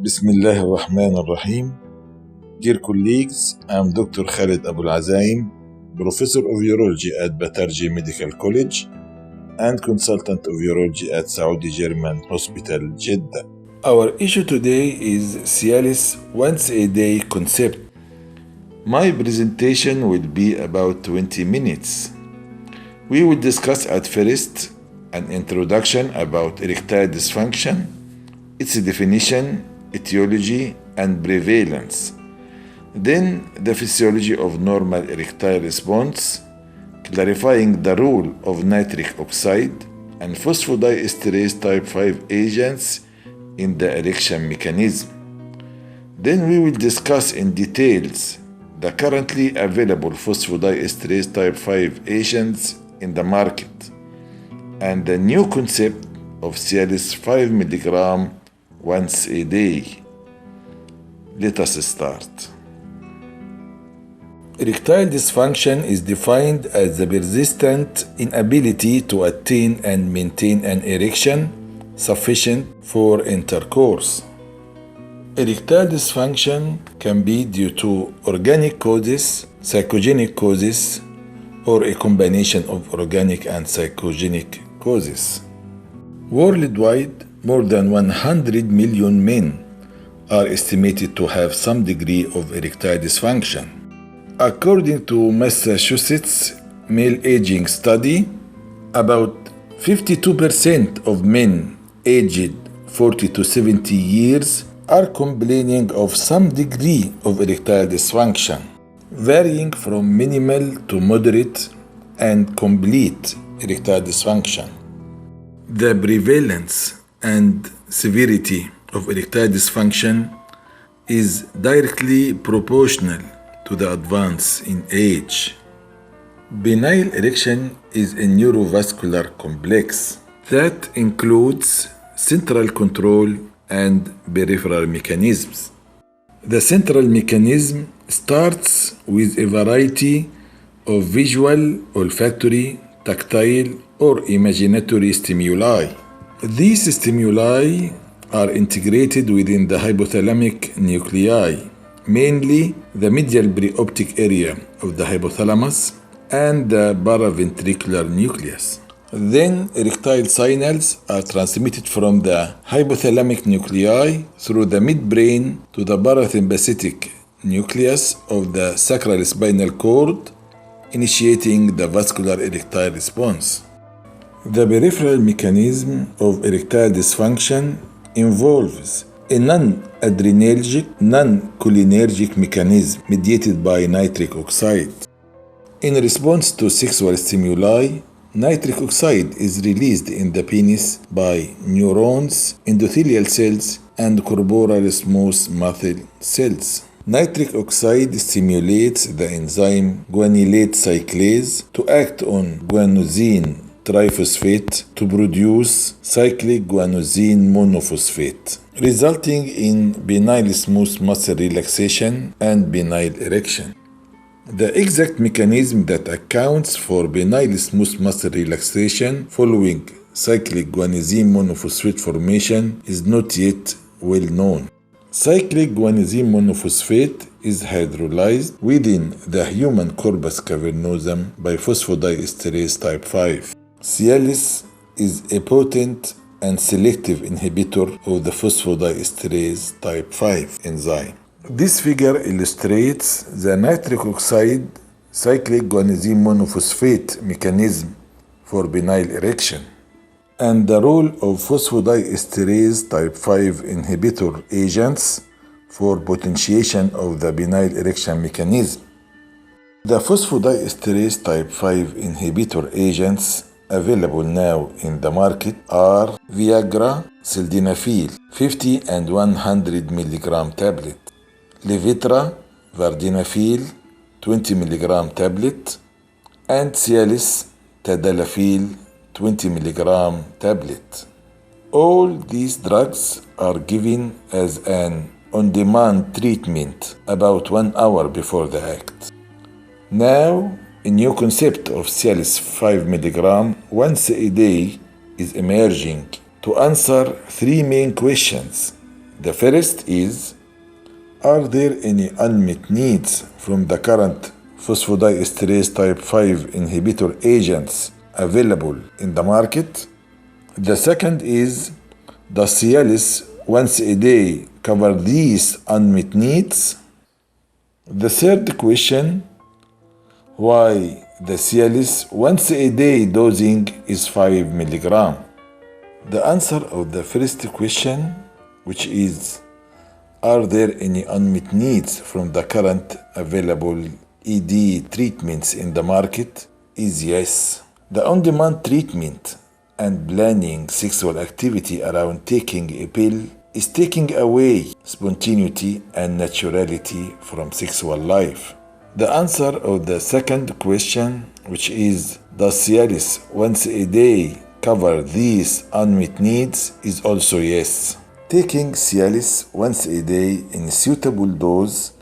Bismillah ar-Rahman ar-Rahim. Dear colleagues, I am Dr. Khaled Abual'Azayim, Professor of Urology at Batarji Medical College and Consultant of Urology at Saudi German Hospital, Jeddah. Our issue today is Cialis once-a-day concept. My presentation will be about 20 minutes. We will discuss at first an introduction about erectile dysfunction, its definition, etiology, and prevalence. Then the physiology of normal erectile response, clarifying the role of nitric oxide and phosphodiesterase type 5 agents in the erection mechanism. Then we will discuss in details the currently available phosphodiesterase type 5 agents in the market and the new concept of Cialis 5 mg once a day. Let us start. Erectile dysfunction is defined as the persistent inability to attain and maintain an erection sufficient for intercourse. Erectile dysfunction can be due to organic causes, psychogenic causes, or a combination of organic and psychogenic causes. Worldwide, more than 100 million men are estimated to have some degree of erectile dysfunction. According to Massachusetts male aging study, about 52% of men aged 40 to 70 years are complaining of some degree of erectile dysfunction, varying from minimal to moderate and complete erectile dysfunction. The prevalence and severity of erectile dysfunction is directly proportional to the advance in age. Benign erection is a neurovascular complex that includes central control and peripheral mechanisms. The central mechanism starts with a variety of visual, olfactory, tactile, or imaginatory stimuli. These stimuli are integrated within the hypothalamic nuclei, mainly the medial preoptic area of the hypothalamus and the paraventricular nucleus. Then erectile signals are transmitted from the hypothalamic nuclei through the midbrain to the parasympathetic nucleus of the sacral spinal cord, initiating the vascular erectile response. The peripheral mechanism of erectile dysfunction involves a non-adrenergic, non-cholinergic mechanism mediated by nitric oxide. In response to sexual stimuli, nitric oxide is released in the penis by neurons, endothelial cells, and corporal smooth muscle cells. Nitric oxide stimulates the enzyme guanylate cyclase to act on guanosine triphosphate to produce cyclic guanosine monophosphate, resulting in benign smooth muscle relaxation and benign erection. The exact mechanism that accounts for benign smooth muscle relaxation following cyclic guanosine monophosphate formation is not yet well known. Cyclic guanosine monophosphate is hydrolyzed within the human corpus cavernosum by phosphodiesterase type 5. Cialis is a potent and selective inhibitor of the phosphodiesterase type 5 enzyme. This figure illustrates the nitric oxide cyclic guanosine monophosphate mechanism for benign erection and the role of phosphodiesterase type 5 inhibitor agents for potentiation of the benign erection mechanism. The phosphodiesterase type 5 inhibitor agents available now in the market are Viagra, Sildenafil, 50 and 100 mg tablet, Levitra, Vardenafil, 20 mg tablet, and Cialis, Tadalafil, 20 mg tablet. All these drugs are given as an on-demand treatment about 1 hour before the act. Now, a new concept of Cialis 5 mg once a day is emerging to answer three main questions The first is, are there any unmet needs from the current phosphodiesterase type 5 inhibitor agents available in the market? The second is, does Cialis once a day cover these unmet needs? The third question, why the Cialis once a day dosing is 5 milligram? The answer of the first question, which is, are there any unmet needs from the current available ED treatments in the market, is yes. The on-demand treatment and planning sexual activity around taking a pill is taking away spontaneity and naturality from sexual life. The answer of the second question, which is, does Cialis once a day cover these unmet needs, is also yes. Taking Cialis once a day in suitable dose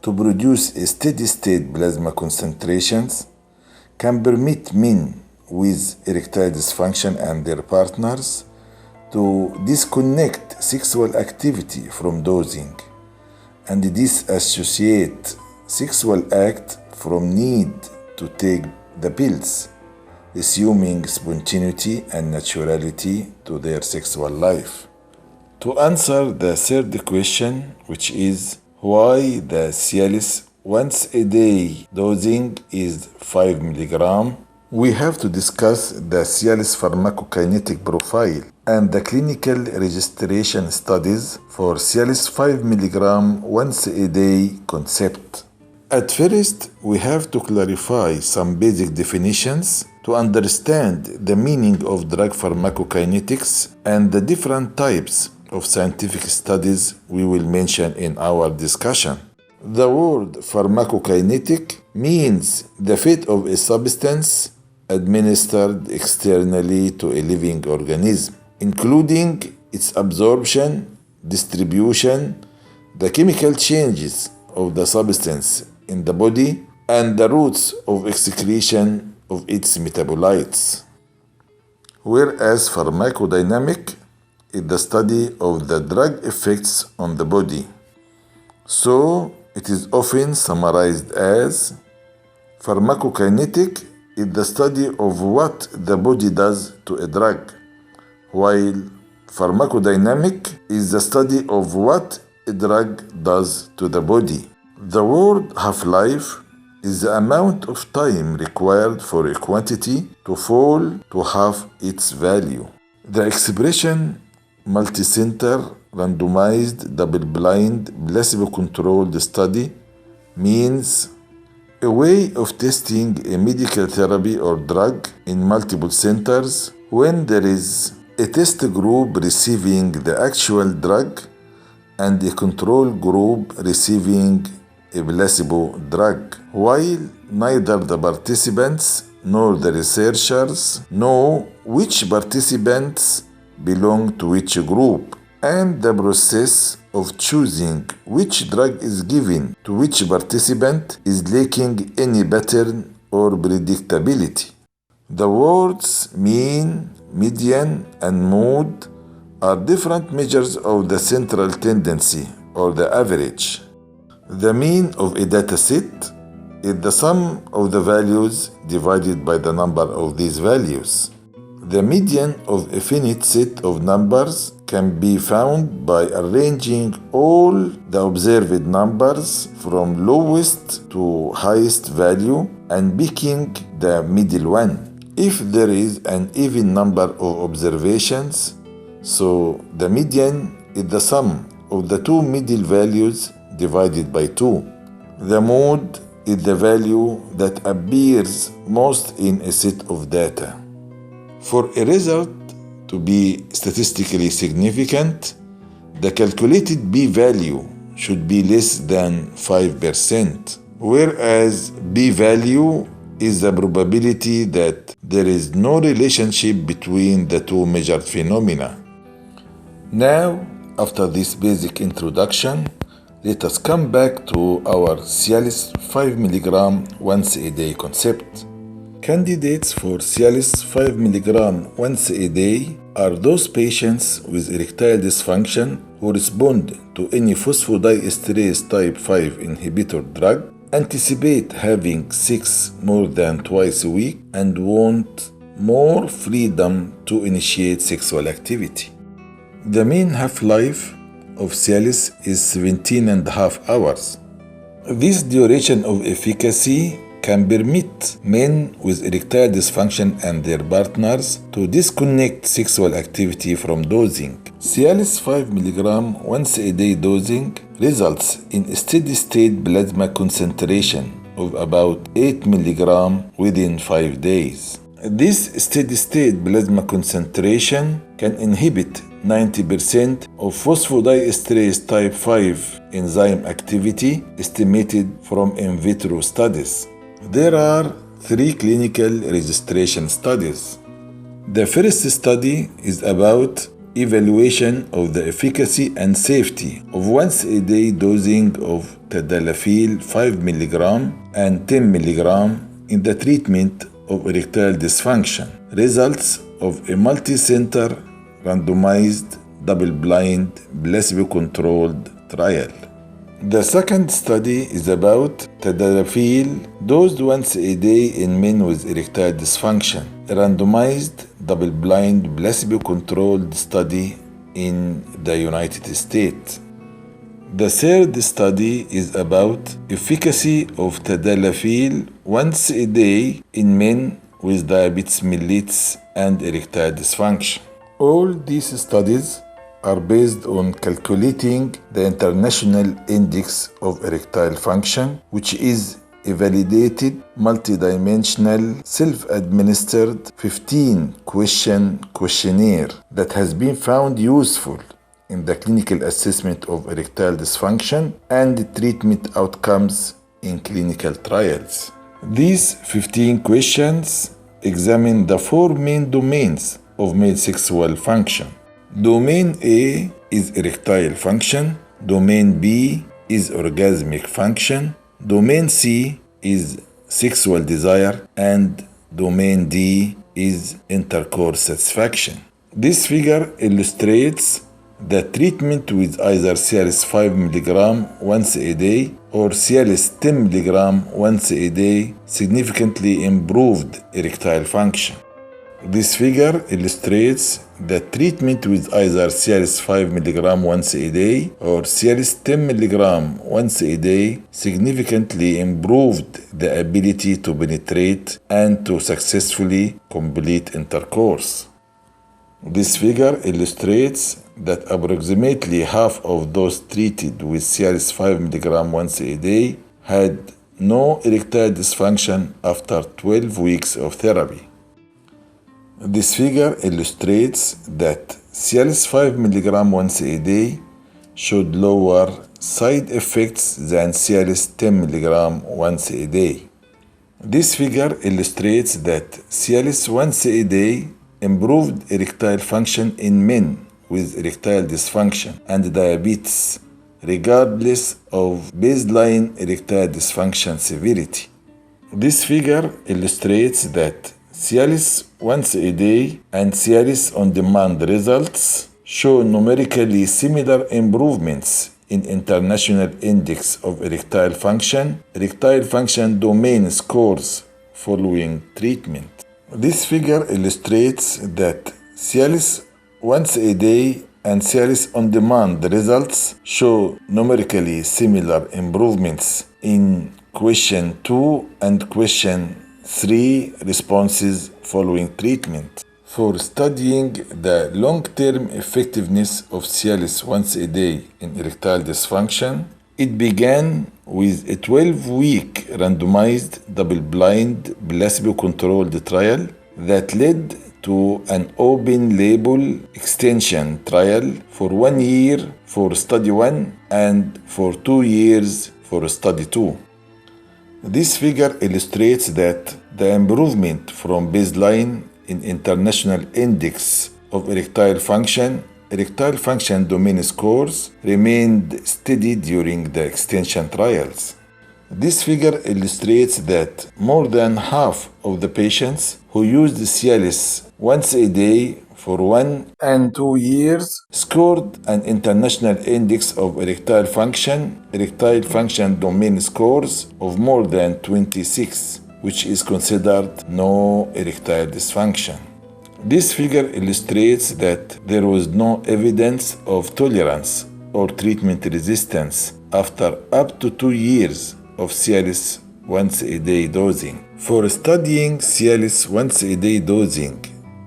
to produce a steady-state plasma concentrations can permit men with erectile dysfunction and their partners to disconnect sexual activity from dosing and disassociate sexual act from need to take the pills, assuming spontaneity and naturality to their sexual life. To answer the third question, which is, why the Cialis once a day dosing is 5 milligram, we have to discuss the Cialis pharmacokinetic profile and the clinical registration studies for Cialis 5 milligram once a day concept. At first, we have to clarify some basic definitions to understand the meaning of drug pharmacokinetics and the different types of scientific studies we will mention in our discussion. The word pharmacokinetic means the fate of a substance administered externally to a living organism, including its absorption, distribution, the chemical changes of the substance in the body, and the routes of excretion of its metabolites. Whereas pharmacodynamic is the study of the drug effects on the body. So it is often summarized as, pharmacokinetic is the study of what the body does to a drug, while pharmacodynamic is the study of what a drug does to the body. The word half-life is the amount of time required for a quantity to fall to half its value. The expression multicenter, randomized, double-blind, placebo-controlled study means a way of testing a medical therapy or drug in multiple centers when there is a test group receiving the actual drug and a control group receiving a placebo drug, while neither the participants nor the researchers know which participants belong to which group, and the process of choosing which drug is given to which participant is lacking any pattern or predictability. The words mean, median, and mode are different measures of the central tendency or the average. The mean of a data set is the sum of the values divided by the number of these values. The median of a finite set of numbers can be found by arranging all the observed numbers from lowest to highest value and picking the middle one. If there is an even number of observations, so the median is the sum of the two middle values divided by 2. The mode is the value that appears most in a set of data. For a result to be statistically significant, the calculated p-value should be less than 5%, whereas p-value is the probability that there is no relationship between the two measured phenomena. Now, after this basic introduction, let us come back to our Cialis 5 mg once a day concept. Candidates for Cialis 5 mg once a day are those patients with erectile dysfunction who respond to any phosphodiesterase type 5 inhibitor drug, anticipate having sex more than twice a week, and want more freedom to initiate sexual activity. The mean half-life of Cialis is 17.5 hours. This duration of efficacy can permit men with erectile dysfunction and their partners to disconnect sexual activity from dosing. Cialis 5 mg once a day dosing results in a steady-state plasma concentration of about 8 mg within 5 days. This steady-state plasma concentration can inhibit 90% of phosphodiesterase type 5 enzyme activity estimated from in vitro studies. There are 3 clinical registration studies. The first study is about evaluation of the efficacy and safety of once-a-day dosing of Tadalafil 5 mg and 10 mg in the treatment of erectile dysfunction. Results of a multi-center randomized double-blind placebo-controlled trial. The second study is about Tadalafil dosed once a day in men with erectile dysfunction, a randomized double-blind placebo-controlled study in the United States. The third study is about efficacy of Tadalafil once a day in men with diabetes mellitus and erectile dysfunction. All these studies are based on calculating the International Index of Erectile Function, which is a validated, multidimensional, self-administered 15-question questionnaire that has been found useful in the clinical assessment of erectile dysfunction and treatment outcomes in clinical trials. These 15 questions examine the 4 main domains of male sexual function. Domain A is erectile function, Domain B is orgasmic function, Domain C is sexual desire, and Domain D is intercourse satisfaction. This figure illustrates the treatment with either Cialis 5 mg once a day or Cialis 10 mg once a day significantly improved erectile function. This figure illustrates the treatment with either Cialis 5 mg once a day or Cialis 10 mg once a day significantly improved the ability to penetrate and to successfully complete intercourse. This figure illustrates that approximately half of those treated with Cialis 5 mg once a day had no erectile dysfunction after 12 weeks of therapy. This figure illustrates that Cialis 5 mg once a day showed lower side effects than Cialis 10 mg once a day. This figure illustrates that Cialis once a day improved erectile function in men with erectile dysfunction and diabetes, regardless of baseline erectile dysfunction severity. This figure illustrates that Cialis once a day and Cialis on-demand results show numerically similar improvements in International Index of Erectile Function domain scores following treatment. This figure illustrates that Cialis once a day and Cialis on-demand results show numerically similar improvements in question 2 and question 3 responses following treatment. For studying the long-term effectiveness of Cialis once a day in erectile dysfunction, it began with a 12-week randomized double-blind placebo-controlled trial that led to an open-label extension trial for 1 year for study 1 and for 2 years for study 2. This figure illustrates that the improvement from baseline in International Index of Erectile Function domain scores remained steady during the extension trials. This figure illustrates that more than half of the patients who used Cialis once a day for 1 and 2 years scored an international index of erectile function domain scores of more than 26, which is considered no erectile dysfunction. This figure illustrates that there was no evidence of tolerance or treatment resistance after up to 2 years of Cialis once-a-day dosing. For studying Cialis once-a-day dosing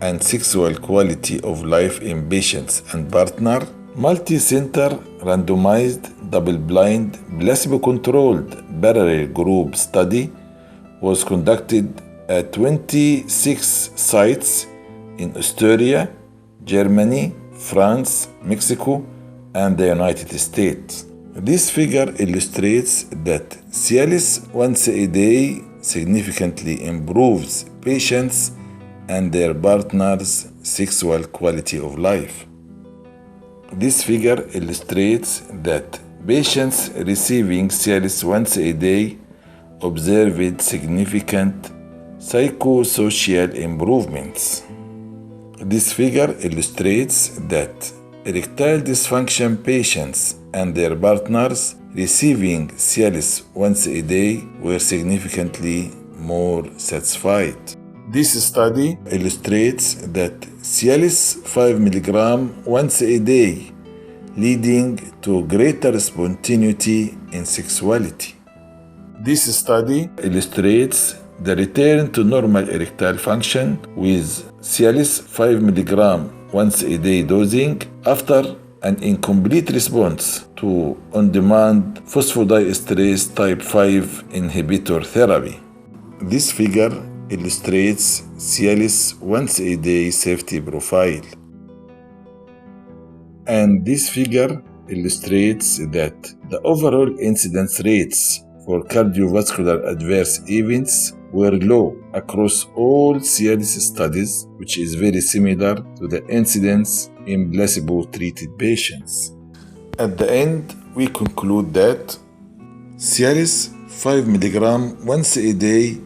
and sexual quality of life in patients and partner, multi-center randomized double-blind placebo-controlled parallel group study was conducted at 26 sites in Austria, Germany, France, Mexico, and the United States. This figure illustrates that Cialis once-a-day significantly improves patients and their partners' sexual quality of life. This figure illustrates that patients receiving Cialis once-a-day observed significant psychosocial improvements. This figure illustrates that erectile dysfunction patients and their partners receiving Cialis once-a-day were significantly more satisfied. This study illustrates that Cialis 5 mg once-a-day leading to greater spontaneity in sexuality. This study illustrates the return to normal erectile function with Cialis 5 mg once-a-day dosing after an incomplete response to on-demand phosphodiesterase type 5 inhibitor therapy. This figure illustrates Cialis once-a-day safety profile. And this figure illustrates that the overall incidence rates for cardiovascular adverse events were low across all Cialis studies, which is very similar to the incidence in placebo-treated patients. At the end, we conclude that Cialis 5 mg once-a-day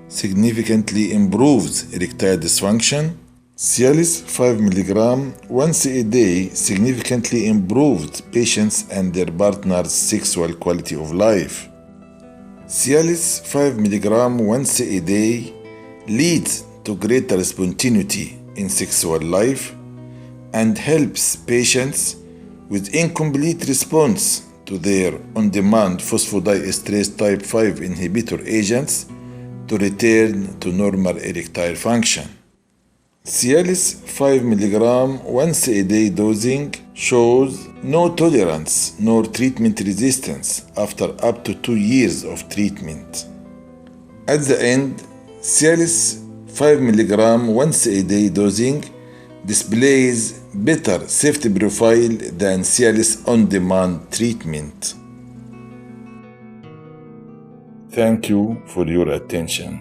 significantly improves erectile dysfunction. Cialis 5 mg once-a-day significantly improved patients and their partners' sexual quality of life. Cialis 5 mg once-a-day leads to greater spontaneity in sexual life and helps patients with incomplete response to their on-demand phosphodiesterase type 5 inhibitor agents to return to normal erectile function. Cialis 5 mg once-a-day dosing shows no tolerance nor treatment resistance after up to 2 years of treatment. At the end, Cialis 5 mg once-a-day dosing displays better safety profile than Cialis on-demand treatment. Thank you for your attention.